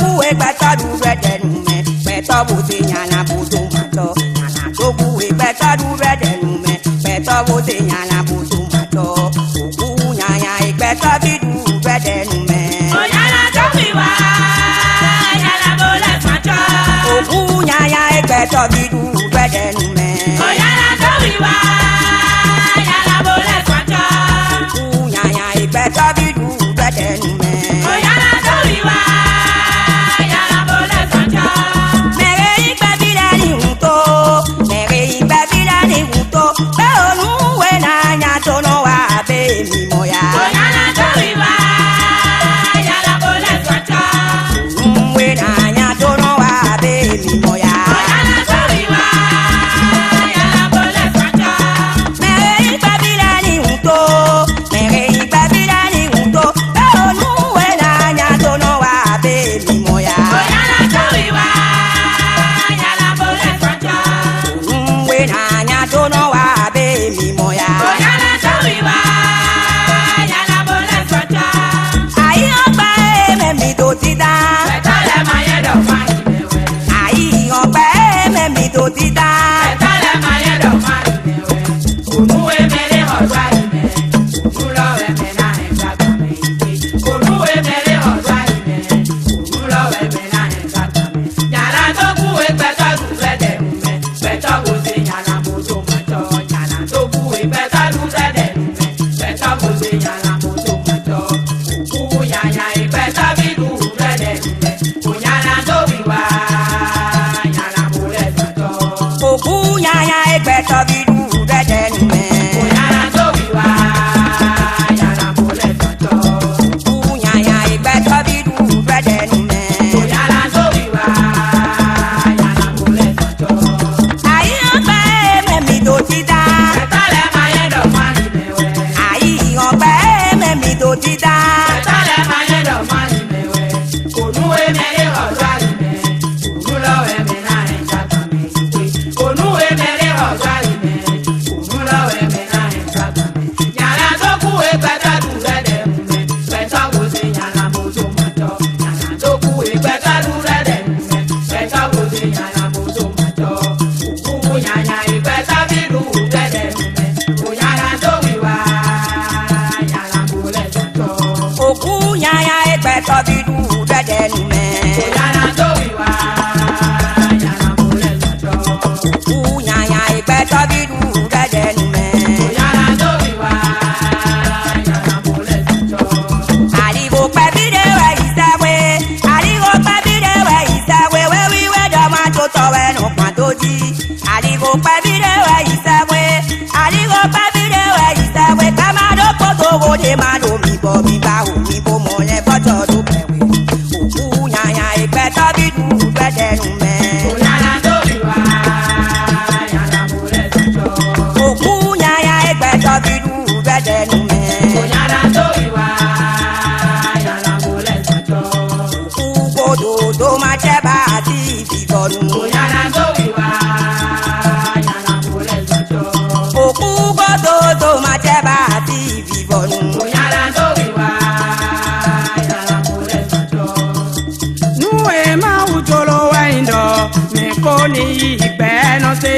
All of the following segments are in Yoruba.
buwe beto du rede nume beto bote nyana boto mato nyana to buwe beto du rede nume beto bote nyana boto mato oku nyanya beto bidu rede nume Oyana to biwa nyana bole mato oku nyanya beto bidu rede nume Oyana to biwa nyana bole mato oku nyanya beto bidu rede nume Oyana to biwa nyana bole mato mere igbe bilani unto mere igbe bilani unto be onu we na nya to no wa be mi moya Oyana to biwa nyana bole mato we na nya to no wa be mi moya Oyana to biwa nyana bole mato mere igbe bilani unto mere igbe bilani unto be onu we na nya to no wa be mi moya Oyana to biwa nyana bole mato we na nya to no wa be mi moya Oyana to biwa nyana bole mato ayi ogba me mi to ti da Betale maye do mani mewe ayi ogba me mi to ti da Betale maye do mani mewe Onuwe mere hodwa ime Onulo we me na hengata me ike Onuwe mere hodwa ime Onulo we me na hengata me Nyana to kuwe beto gufede nume Beto gote nyana moto mato Nyana to kuwe beto gufede nume Beto gote nyana moto mato Okuku nyanya beto bidu gufede nume Onyana to biwa nyana mule mato oku nyanya egbe to bi du rede nume Onyana to biwa nyana mule mato oku nyanya egbe to bi du rede nume Onyana to biwa nyana mule mato ayi ogba me mi to ti da Betale maye do mani mewe ayi ogba me mi to ti da Betale maye do mani mewe Onuwe mere hodwa ime Onulo we me na hengata me ike Onuwe mere hodwa ime Onulo we me na hengata me Nyana to kuwe beto gufede nume Beto gote nyana moto mato Nyana to kuwe beto gufede nume Beto gote nyana moto mato Okuku nyanya beto bidu gufede nume Onyana to biwa nyana mule mato oku nyanya egbe to bi du rede nume Onyana to biwa nyana mule mato oku nyanya egbe to bi du rede nume Onyana to biwa nyana mule mato aligo pe bi de we isawe aligo pe bi de we isawe we wi we do ma to we no pa to ji aligo pe bi de we isawe aligo pe bi de we isawe ka ma do ko to go de ma do mi bo mo le bo to do pe we oku nyanya egbe to bi du rede nume Onyana to biwa nyana mule mato oku nyanya egbe to bi du rede nume Onyana to biwa nyana mule mato oku godo do ma je ba ti fi bonu Onyana to biwa nyana mule mato òkú gbọ́dọ̀ tó máa jẹ́ bá àti ìfìbọnú. Onyana to biwa nyana mule mato Nuwe ma ujolo waindo Mekoni igbe no se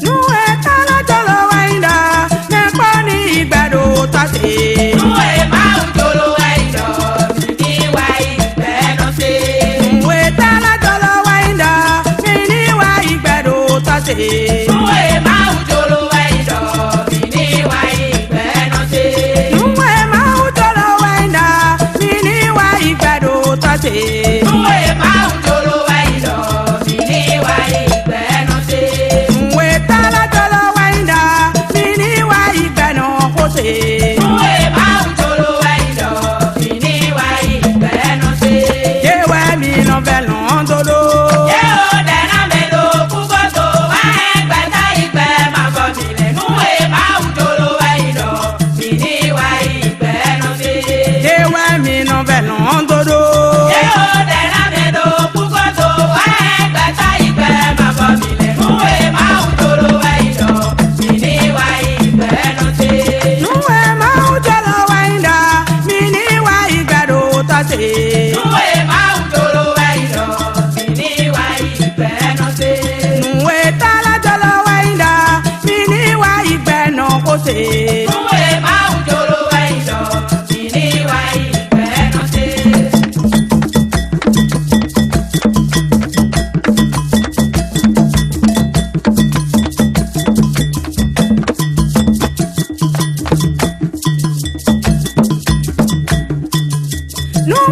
Nuwe kala jolo waindo Mekoni igbe do tase Nuwe ma ujolo waido Mini wa igbe no se Nuwe tala jolo waindo Mini wa igbe do tase Nuwe ma ujolo waido Mini wa igbe no se Nuwe ma ujolo waindo Mini wa igbe do tase Nuwe ma ujolo waido Mini wa igbe no se Nuwe tala jolo waindo Mini wa igbe no kose Nuwe ma ujolo waido Mini wa igbe no se Yewe mi no velon dodo Ye o dena melo kugoto wa egbe ta igbe ma bo mile Nuwe ma ujolo waido Mini wa igbe no se Yewe mi no velon dodo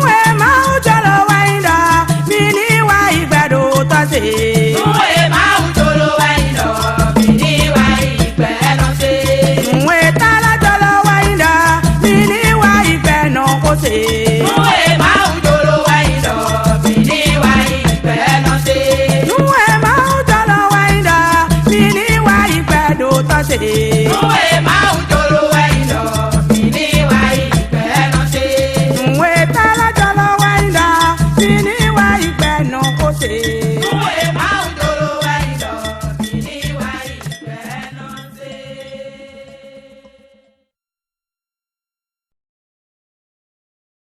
ema